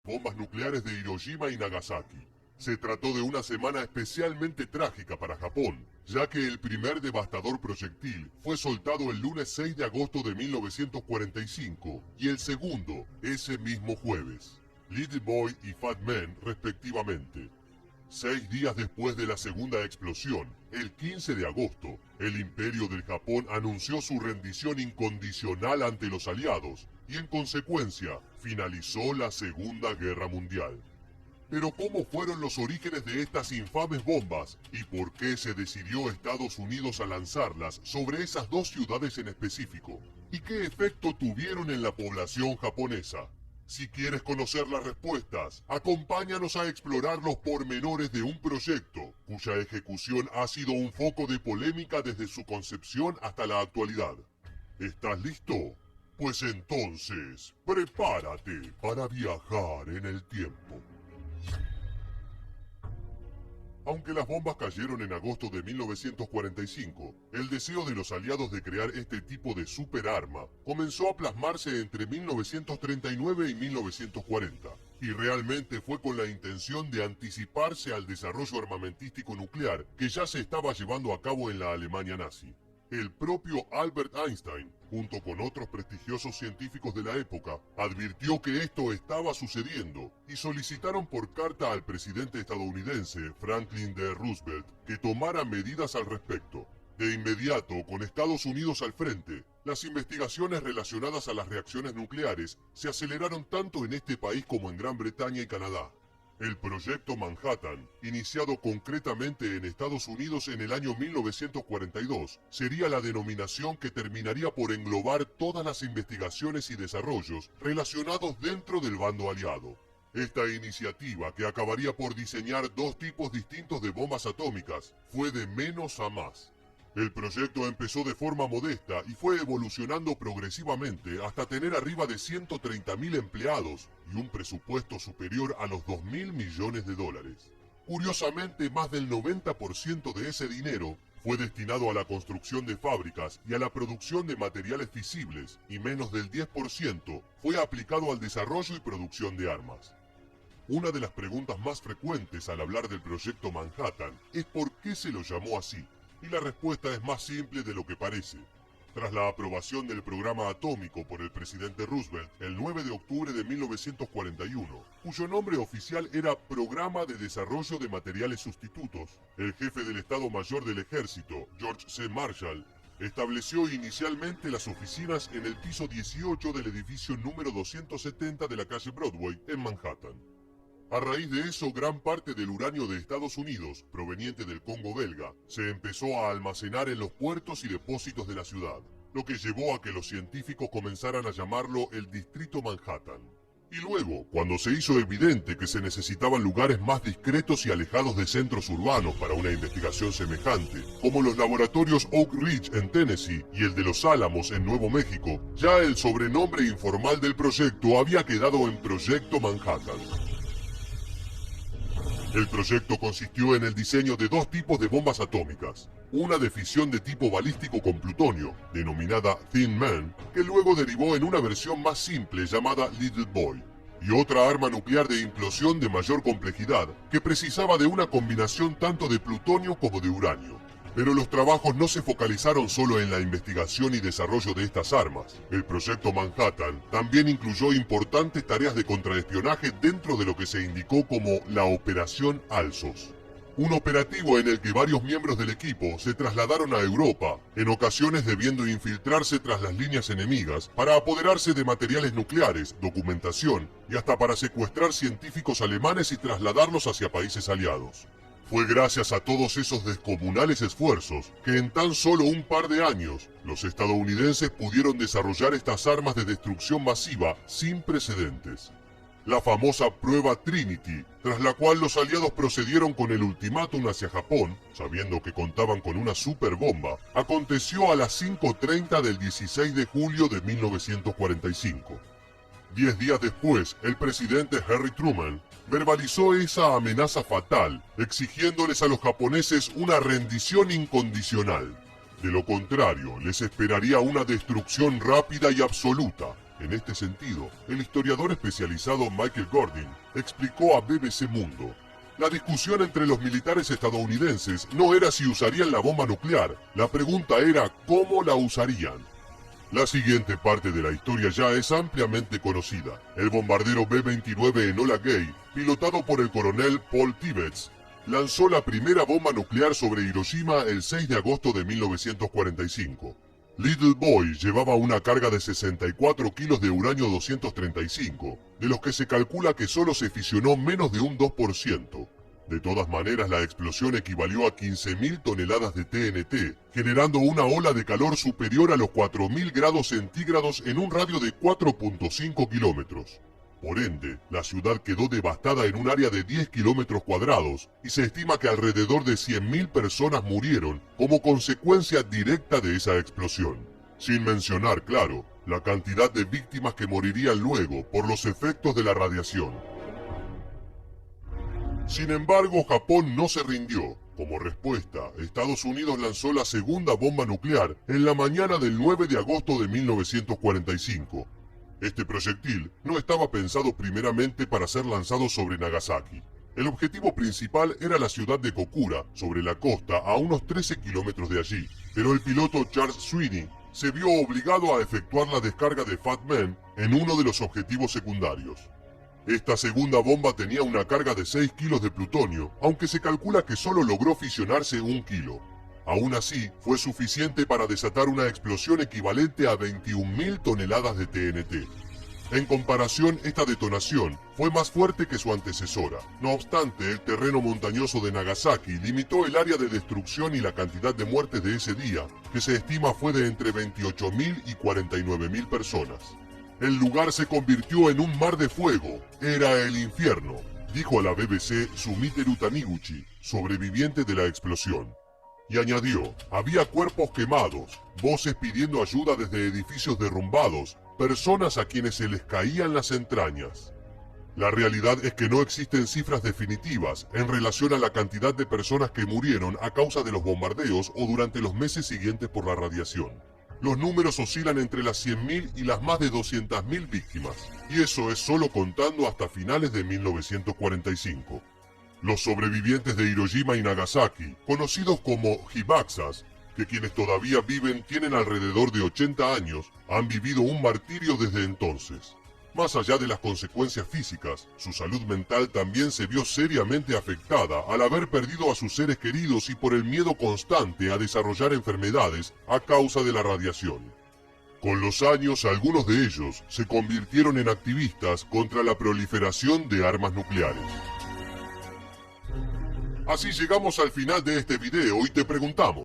bombas nucleares de Hiroshima y Nagasaki. Se trató de una semana especialmente trágica para Japón, ya que el primer devastador proyectil fue soltado el lunes 6 de agosto de 1945 y el segundo ese mismo jueves. Little Boy y Fat Man respectivamente. 6 días después de la segunda explosión, el 15 de agosto, el Imperio del Japón anunció su rendición incondicional ante los aliados y en consecuencia finalizó la Segunda Guerra Mundial. Pero ¿cómo fueron los orígenes de estas infames bombas y por qué se decidió Estados Unidos a lanzarlas sobre esas dos ciudades en específico? ¿Y qué efecto tuvieron en la población japonesa? Si quieres conocer las respuestas, acompáñanos a explorar los pormenores de un proyecto cuya ejecución ha sido un foco de polémica desde su concepción hasta la actualidad. ¿Estás listo? Pues entonces, prepárate para viajar en el tiempo. Aunque las bombas cayeron en agosto de 1945, el deseo de los aliados de crear este tipo de superarma comenzó a plasmarse entre 1939 y 1940, y realmente fue con la intención de anticiparse al desarrollo armamentístico nuclear que ya se estaba llevando a cabo en la Alemania nazi. El propio Albert Einstein, junto con otros prestigiosos científicos de la época, advirtió que esto estaba sucediendo y solicitaron por carta al presidente estadounidense Franklin D. Roosevelt que tomara medidas al respecto. De inmediato, con Estados Unidos al frente, las investigaciones relacionadas a las reacciones nucleares se aceleraron tanto en este país como en Gran Bretaña y Canadá. El Proyecto Manhattan, iniciado concretamente en Estados Unidos en el año 1942, sería la denominación que terminaría por englobar todas las investigaciones y desarrollos relacionados dentro del bando aliado. Esta iniciativa, que acabaría por diseñar dos tipos distintos de bombas atómicas, fue de menos a más. El proyecto empezó de forma modesta y fue evolucionando progresivamente hasta tener arriba de 130.000 empleados y un presupuesto superior a los 2.000 millones de dólares. Curiosamente, más del 90% de ese dinero fue destinado a la construcción de fábricas y a la producción de materiales fisibles, y menos del 10% fue aplicado al desarrollo y producción de armas. Una de las preguntas más frecuentes al hablar del Proyecto Manhattan es ¿por qué se lo llamó así? Y la respuesta es más simple de lo que parece. Tras la aprobación del programa atómico por el presidente Roosevelt el 9 de octubre de 1941, cuyo nombre oficial era Programa de Desarrollo de Materiales Sustitutos, el jefe del Estado Mayor del Ejército, George C. Marshall, estableció inicialmente las oficinas en el piso 18 del edificio número 270 de la calle Broadway, en Manhattan. A raíz de eso, gran parte del uranio de Estados Unidos, proveniente del Congo belga, se empezó a almacenar en los puertos y depósitos de la ciudad, lo que llevó a que los científicos comenzaran a llamarlo el Distrito Manhattan. Y luego, cuando se hizo evidente que se necesitaban lugares más discretos y alejados de centros urbanos para una investigación semejante, como los laboratorios Oak Ridge en Tennessee y el de Los Álamos en Nuevo México, ya el sobrenombre informal del proyecto había quedado en Proyecto Manhattan. El proyecto consistió en el diseño de dos tipos de bombas atómicas, una de fisión de tipo balístico con plutonio, denominada Thin Man, que luego derivó en una versión más simple llamada Little Boy, y otra arma nuclear de implosión de mayor complejidad, que precisaba de una combinación tanto de plutonio como de uranio. Pero los trabajos no se focalizaron solo en la investigación y desarrollo de estas armas. El Proyecto Manhattan también incluyó importantes tareas de contraespionaje dentro de lo que se indicó como la Operación Alsos. Un operativo en el que varios miembros del equipo se trasladaron a Europa, en ocasiones debiendo infiltrarse tras las líneas enemigas para apoderarse de materiales nucleares, documentación y hasta para secuestrar científicos alemanes y trasladarlos hacia países aliados. Fue gracias a todos esos descomunales esfuerzos que en tan solo un par de años los estadounidenses pudieron desarrollar estas armas de destrucción masiva sin precedentes. La famosa prueba Trinity, tras la cual los aliados procedieron con el ultimátum hacia Japón, sabiendo que contaban con una superbomba, aconteció a las 5:30 del 16 de julio de 1945. 10 días después, el presidente Harry Truman verbalizó esa amenaza fatal, exigiéndoles a los japoneses una rendición incondicional. De lo contrario, les esperaría una destrucción rápida y absoluta, En este sentido, el historiador especializado Michael Gordon explicó a BBC Mundo: la discusión entre los militares estadounidenses no era si usarían la bomba nuclear, la pregunta era cómo la usarían. La siguiente parte de la historia ya es ampliamente conocida. El bombardero B-29 Enola Gay, pilotado por el coronel Paul Tibbets, lanzó la primera bomba nuclear sobre Hiroshima el 6 de agosto de 1945. Little Boy llevaba una carga de 64 kilos de uranio 235, de los que se calcula que solo se fisionó menos de un 2%. De todas maneras, la explosión equivalió a 15.000 toneladas de TNT, generando una ola de calor superior a los 4.000 grados centígrados en un radio de 4.5 kilómetros. Por ende, la ciudad quedó devastada en un área de 10 kilómetros cuadrados y se estima que alrededor de 100.000 personas murieron como consecuencia directa de esa explosión. Sin mencionar, claro, la cantidad de víctimas que morirían luego por los efectos de la radiación. Sin embargo, Japón no se rindió. Como respuesta, Estados Unidos lanzó la segunda bomba nuclear en la mañana del 9 de agosto de 1945. Este proyectil no estaba pensado primeramente para ser lanzado sobre Nagasaki. El objetivo principal era la ciudad de Kokura, sobre la costa a unos 13 kilómetros de allí, pero el piloto Charles Sweeney se vio obligado a efectuar la descarga de Fat Man en uno de los objetivos secundarios. Esta segunda bomba tenía una carga de 6 kilos de plutonio, aunque se calcula que solo logró fisionarse 1 kilo. Aún así, fue suficiente para desatar una explosión equivalente a 21.000 toneladas de TNT. En comparación, esta detonación fue más fuerte que su antecesora. No obstante, el terreno montañoso de Nagasaki limitó el área de destrucción y la cantidad de muertes de ese día, que se estima fue de entre 28.000 y 49.000 personas. El lugar se convirtió en un mar de fuego. Era el infierno, dijo a la BBC Sumiteru Taniguchi, sobreviviente de la explosión. Y añadió: había cuerpos quemados, voces pidiendo ayuda desde edificios derrumbados, personas a quienes se les caían las entrañas. La realidad es que no existen cifras definitivas en relación a la cantidad de personas que murieron a causa de los bombardeos o durante los meses siguientes por la radiación. Los números oscilan entre las 100.000 y las más de 200.000 víctimas, y eso es solo contando hasta finales de 1945. Los sobrevivientes de Hiroshima y Nagasaki, conocidos como Hibakusas, que quienes todavía viven tienen alrededor de 80 años, han vivido un martirio desde entonces. Más allá de las consecuencias físicas, su salud mental también se vio seriamente afectada al haber perdido a sus seres queridos y por el miedo constante a desarrollar enfermedades a causa de la radiación. Con los años, algunos de ellos se convirtieron en activistas contra la proliferación de armas nucleares. Así llegamos al final de este video y te preguntamos: